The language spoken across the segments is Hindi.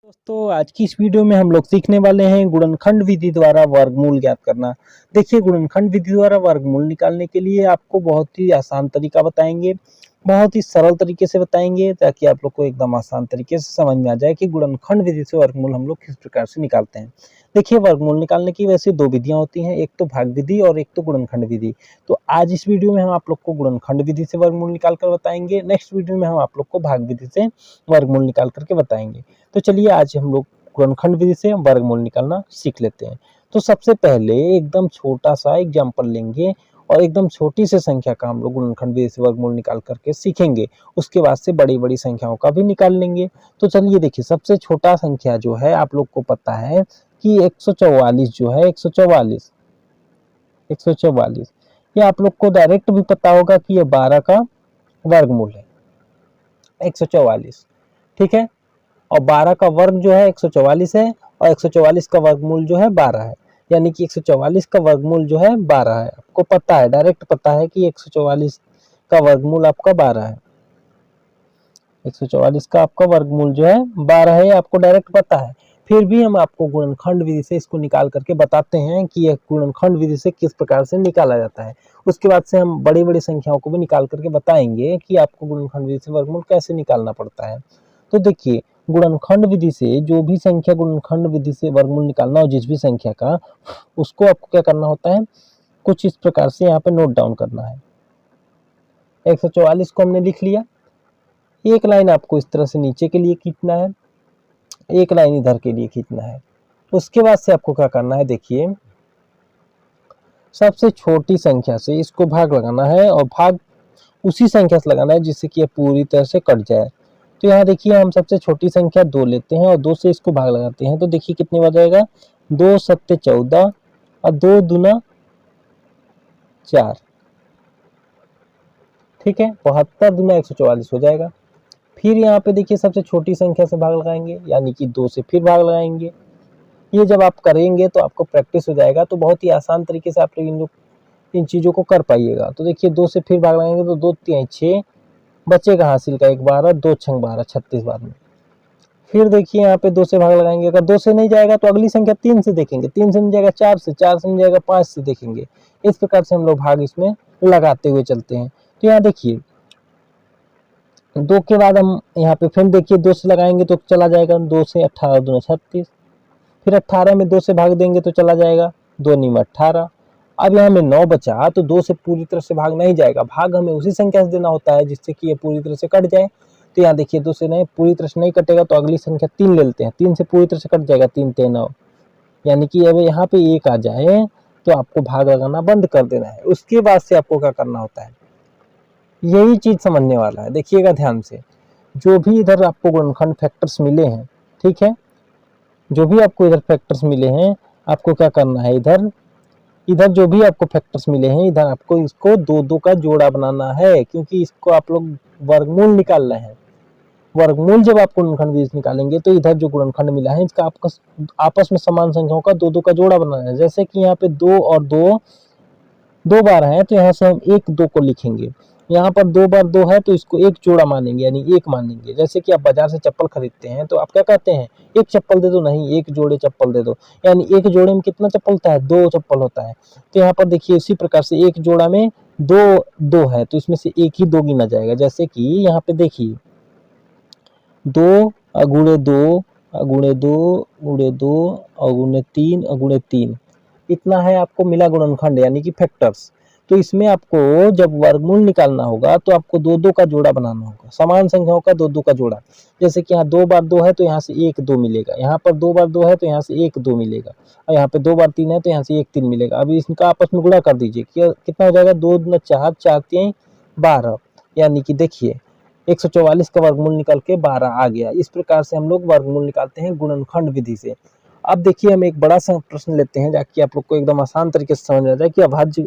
दोस्तों आज की इस वीडियो में हम लोग सीखने वाले हैं गुणनखंड विधि द्वारा वर्गमूल ज्ञात करना। देखिए गुणनखंड विधि द्वारा वर्गमूल निकालने के लिए आपको बहुत ही आसान तरीका बताएंगे, बहुत ही सरल तरीके से बताएंगे ताकि आप लोग को एकदम आसान तरीके से समझ में आ जाए कि गुणनखंड विधि से वर्गमूल हम लोग किस प्रकार से निकालते हैं। देखिए वर्गमूल निकालने की वैसे दो विधियां होती हैं, एक तो भाग विधि और एक तो गुणनखंड विधि। तो आज इस वीडियो में हम आप लोग को गुणनखंड विधि से वर्गमूल निकाल कर बताएंगे, नेक्स्ट वीडियो में हम आप लोग को भाग विधि से वर्गमूल निकाल करके बताएंगे। तो चलिए आज हम लोग गुणनखंड विधि से वर्गमूल निकालना सीख लेते हैं। तो सबसे पहले एकदम छोटा सा एग्जाम्पल लेंगे और एकदम छोटी सी संख्या का हम लोग गुणनखंड विधि से वर्गमूल निकाल करके सीखेंगे। उसके बाद से बड़ी बड़ी संख्याओं का भी निकाल लेंगे। तो चलिए देखिए सबसे छोटा संख्या जो है आप लोग को पता है कि 144 जो है 144 ये आप लोग को डायरेक्ट भी पता होगा कि ये 12 का वर्गमूल है 144। ठीक है, और 12 का वर्ग जो है 144 है और 144 का वर्गमूल जो है 12 है, यानी कि 144 का वर्गमूल जो है 12 है। आपको पता है, डायरेक्ट पता है कि 144 का वर्गमूल आपका 12 है। 144 का आपका वर्गमूल जो है 12 है, आपको डायरेक्ट पता है। फिर भी हम आपको गुणनखंड विधि से इसको निकाल करके बताते हैं कि यह गुणनखंड विधि से किस प्रकार से निकाला जाता है। उसके बाद से हम बड़ी बड़ी संख्याओं को भी निकाल करके बताएंगे कि आपको गुणनखंड विधि से वर्गमूल कैसे निकालना पड़ता है। तो देखिए गुणनखंड विधि से जो भी संख्या गुणनखंड विधि से वर्गमूल निकालना हो जिस भी संख्या का, उसको आपको क्या करना होता है, कुछ इस प्रकार से यहाँ पे नोट डाउन करना है। 144 को हमने लिख लिया, एक लाइन आपको इस तरह से नीचे के लिए खींचना है, एक लाइन इधर के लिए खींचना है। उसके बाद से आपको क्या करना है, देखिए सबसे छोटी संख्या से इसको भाग लगाना है और भाग उसी संख्या से लगाना है जिससे कि यह पूरी तरह से कट जाए। तो यहाँ देखिए हम सबसे छोटी संख्या 2 लेते हैं और 2 से इसको भाग लगाते हैं, तो देखिए कितने बार जाएगा, 2 सत्ते 14 और 2 दूना 4। ठीक है, 72 दूना 144 हो जाएगा। फिर यहाँ पे देखिए सबसे छोटी संख्या से भाग लगाएंगे, यानी कि 2 से फिर भाग लगाएंगे। ये जब आप करेंगे तो आपको प्रैक्टिस हो जाएगा, तो बहुत ही आसान तरीके से आप इन चीज़ों को कर पाइएगा। तो देखिए 2 से फिर भाग लगाएंगे तो 2 3 6 बचेगा हासिल का 1 12, 2 6 12 36 बार में। फिर देखिए यहाँ पे 2 से भाग लगाएंगे, अगर 2 से नहीं जाएगा तो अगली संख्या 3 से देखेंगे, 3 से नहीं जाएगा 4 से, 4 से नहीं जाएगा 5 से देखेंगे। इस प्रकार से हम लोग भाग इसमें लगाते हुए चलते हैं। तो यहाँ देखिए 2 के बाद हम यहाँ पे फिर देखिए 2 से लगाएंगे तो चला जाएगा 2 से 18 दूना 36, फिर 18 में 2 से भाग देंगे तो चला जाएगा 2 नीम 18। अब यहाँ में 9 बचा तो 2 से पूरी तरह से भाग नहीं जाएगा, भाग हमें उसी संख्या से देना होता है जिससे कि ये पूरी तरह से कट जाए। तो यहाँ देखिए 2 से नहीं पूरी तरह से नहीं कटेगा तो अगली संख्या 3 ले लेते हैं, 3 से पूरी तरह से कट जाएगा 3 3 9, यानी कि अब यहाँ पे 1 आ जाए तो आपको भाग लगाना बंद कर देना है। उसके बाद से आपको क्या करना होता है, यही चीज समझने वाला है, देखिएगा ध्यान से। जो भी इधर आपको गुणनखंड फैक्टर्स मिले हैं, ठीक है, जो भी आपको इधर फैक्टर्स मिले हैं आपको क्या करना है, इधर जो भी आपको फैक्टर्स मिले हैं इधर आपको इसको 2 का जोड़ा बनाना है, क्योंकि इसको आप लोग वर्गमूल निकाल रहे हैं। वर्गमूल जब आप गुणनखंड विधि से निकालेंगे तो इधर जो गुणनखंड मिला है इसका आपस में समान संख्याओं का 2 का जोड़ा बनाना है। जैसे कि यहाँ पे 2 और 2 बार है तो यहाँ से हम 1 2 को लिखेंगे, यहाँ पर 2 बार 2 है तो इसको एक जोड़ा मानेंगे, यानी 1 मानेंगे। जैसे कि आप बाजार से चप्पल खरीदते हैं तो आप क्या कहते हैं, एक चप्पल दे दो, नहीं एक जोड़े चप्पल दे दो, यानी एक जोड़े में कितना चप्पल होता है, 2 चप्पल होता है। तो यहाँ पर देखिए इसी प्रकार से एक जोड़ा में 2 है तो इसमें से एक ही 2 गिना जाएगा। जैसे कि यहाँ पे देखिए 2 गुणे 2 गुणे 2 गुणे 2 और गुणे 3 और गुणे 3, इतना है आपको मिला गुणनखंड यानी कि फैक्टर्स। तो इसमें आपको जब वर्गमूल निकालना होगा तो आपको 2 का जोड़ा बनाना होगा, समान संख्याओं का 2 का जोड़ा। जैसे कि यहाँ 2 बार 2 है तो यहाँ से 1 2 मिलेगा, यहाँ पर 2 बार 2 है तो यहाँ से 1 2 मिलेगा, और यहाँ पे 2 बार 3 है तो यहाँ से 1 3 मिलेगा। अभी इनका आपस में गुणा कर दीजिए, कितना हो जाएगा, 2 दूना 4 4 3 12, यानी कि देखिए 144 का वर्गमूल निकल के 12 आ गया। इस प्रकार से हम लोग वर्गमूल निकालते हैं गुणनखंड विधि से। अब देखिए हम एक बड़ा सा प्रश्न लेते हैं ताकि आप लोग को एकदम आसान तरीके से समझ आ जाए कि अभाज्य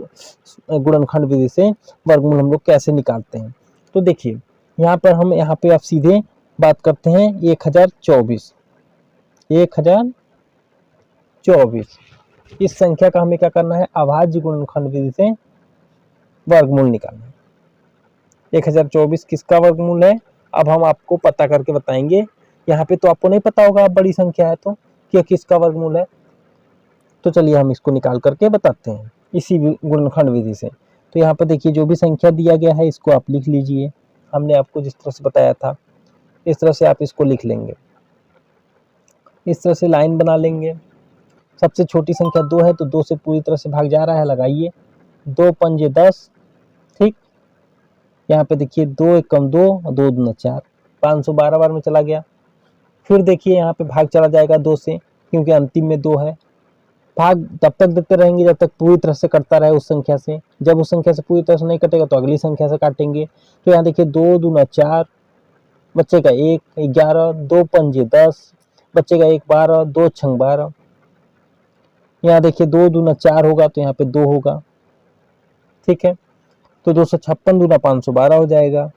गुणनखंड विधि से वर्गमूल हम लोग कैसे निकालते हैं। तो देखिए यहाँ पर हम यहाँ पे आप सीधे बात करते हैं 1024 इस संख्या का हमें क्या करना है, अभाज्य गुणनखंड विधि से वर्गमूल निकालना है। 1024 किसका वर्गमूल है, अब हम आपको पता करके बताएंगे यहाँ पे तो आपको नहीं पता होगा आप बड़ी संख्या है तो कि किसका वर्गमूल है। तो चलिए हम इसको निकाल करके बताते हैं इसी गुणनखंड विधि से। तो यहाँ पर देखिए जो भी संख्या दिया गया है इसको आप लिख लीजिए। हमने आपको जिस तरह से बताया था इस तरह से आप इसको लिख लेंगे। इस तरह से लाइन बना लेंगे। सबसे छोटी संख्या 2 है तो 2 से पूरी तरह से भाग जा रहा है, लगाइए। 2 पंजे 10, ठीक। यहाँ पे देखिए 2 एक कम 2, 2 दूना 4, 512 बार में चला गया। फिर देखिए यहाँ पे भाग चला जाएगा 2 से, क्योंकि अंतिम में 2 है। भाग तब तक देते रहेंगे जब तक पूरी तरह से कटता रहे उस संख्या से। जब उस संख्या से पूरी तरह से नहीं कटेगा तो अगली संख्या से काटेंगे। तो यहाँ देखिए 2 दूना 4, बचेगा 1, 11, 2 पंजे 10, बचेगा 1, 12, 2 छंग 12। यहाँ देखिए 2 दूना 4 होगा तो यहाँ पे 2 होगा, ठीक है। तो 256 दूना 512 हो जाएगा।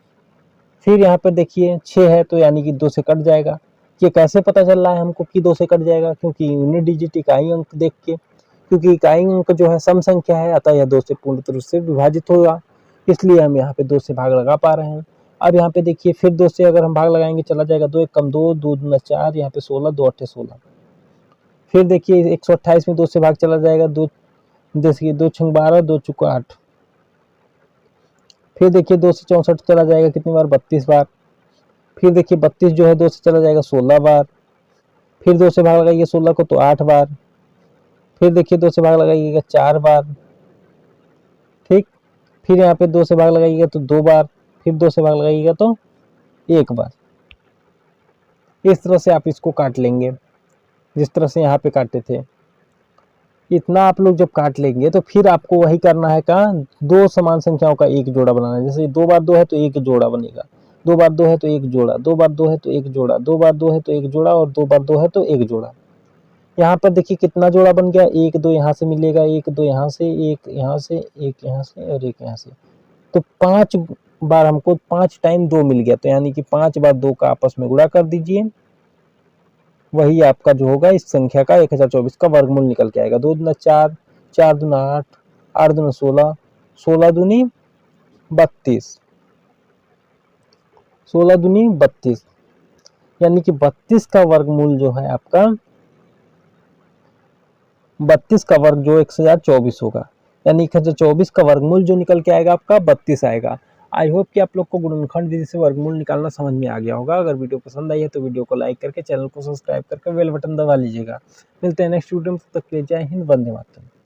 फिर यहाँ पर देखिए 6 है तो यानी कि 2 से कट जाएगा। ये कैसे पता चल रहा है हमको कि 2 से कट जाएगा? क्योंकि यूनिट डिजिट इकाई अंक देख के, क्योंकि इकाई अंक जो है सम संख्या है, अतः यह 2 से पूर्ण रूप से विभाजित होगा, इसलिए हम यहाँ पे 2 से भाग लगा पा रहे हैं। अब यहाँ पे देखिए फिर 2 से अगर हम भाग लगाएंगे चला जाएगा 2 एक कम 2, 2 दूना 4, यहाँ पे 16, 2 अट्ठे 16। फिर देखिए 128 में 2 से भाग चला जाएगा, 2 देखिए 2 छंग 12, 2 चुका 8। फिर देखिए 2 से 64 चला जाएगा कितनी बार? 32 बार। फिर देखिए 32 जो है 2 से चला जाएगा 16 बार। फिर 2 से भाग लगाइए 16 को तो 8 बार। फिर देखिए 2 से भाग लगाइएगा 4 बार, ठीक। फिर यहाँ पे 2 से भाग लगाइएगा तो 2 बार। फिर 2 से भाग लगाइएगा तो 1 बार। इस तरह से आप इसको काट लेंगे जिस तरह से यहाँ पे काटे थे। इतना आप लोग जब काट लेंगे तो फिर आपको वही करना है का 2 समान संख्याओं का एक जोड़ा बनाना है। जैसे 2 बार 2 है तो एक जोड़ा बनेगा, 2 बार 2 है तो एक जोड़ा, 2 बार 2 है तो एक जोड़ा, 2 बार 2 है तो एक जोड़ा और 2 बार 2 है तो एक जोड़ा। यहाँ पर देखिए कितना जोड़ा बन गया? 1 2 यहाँ से मिलेगा, 1 2 यहाँ से, 1 यहाँ से, 1 यहाँ से और 1 यहाँ से। तो 5 बार हमको 5 टाइम 2 मिल गया, तो यानी कि 5 बार 2 का आपस में गुणा कर दीजिए। वही आपका जो होगा इस संख्या का 1024 का वर्गमूल निकल के आएगा। 2 दूना 4, 4 दूना 8, 8 दूना 16, 16 दूनी 32, 16 दूनी 32, यानी कि 32 का वर्गमूल जो है आपका 32 का वर्ग जो 1024 होगा, यानी 1024 का वर्गमूल जो निकल के आएगा आपका 32 आएगा। आई होप कि आप लोग को गुणनखंड विधि से वर्गमूल निकालना समझ में आ गया होगा। अगर वीडियो पसंद आई है तो वीडियो को लाइक करके चैनल को सब्सक्राइब करके बेल बटन दबा लीजिएगा। मिलते हैं नेक्स्ट वीडियो में, तब तक के लिए जय हिंद, वंदे मातरम।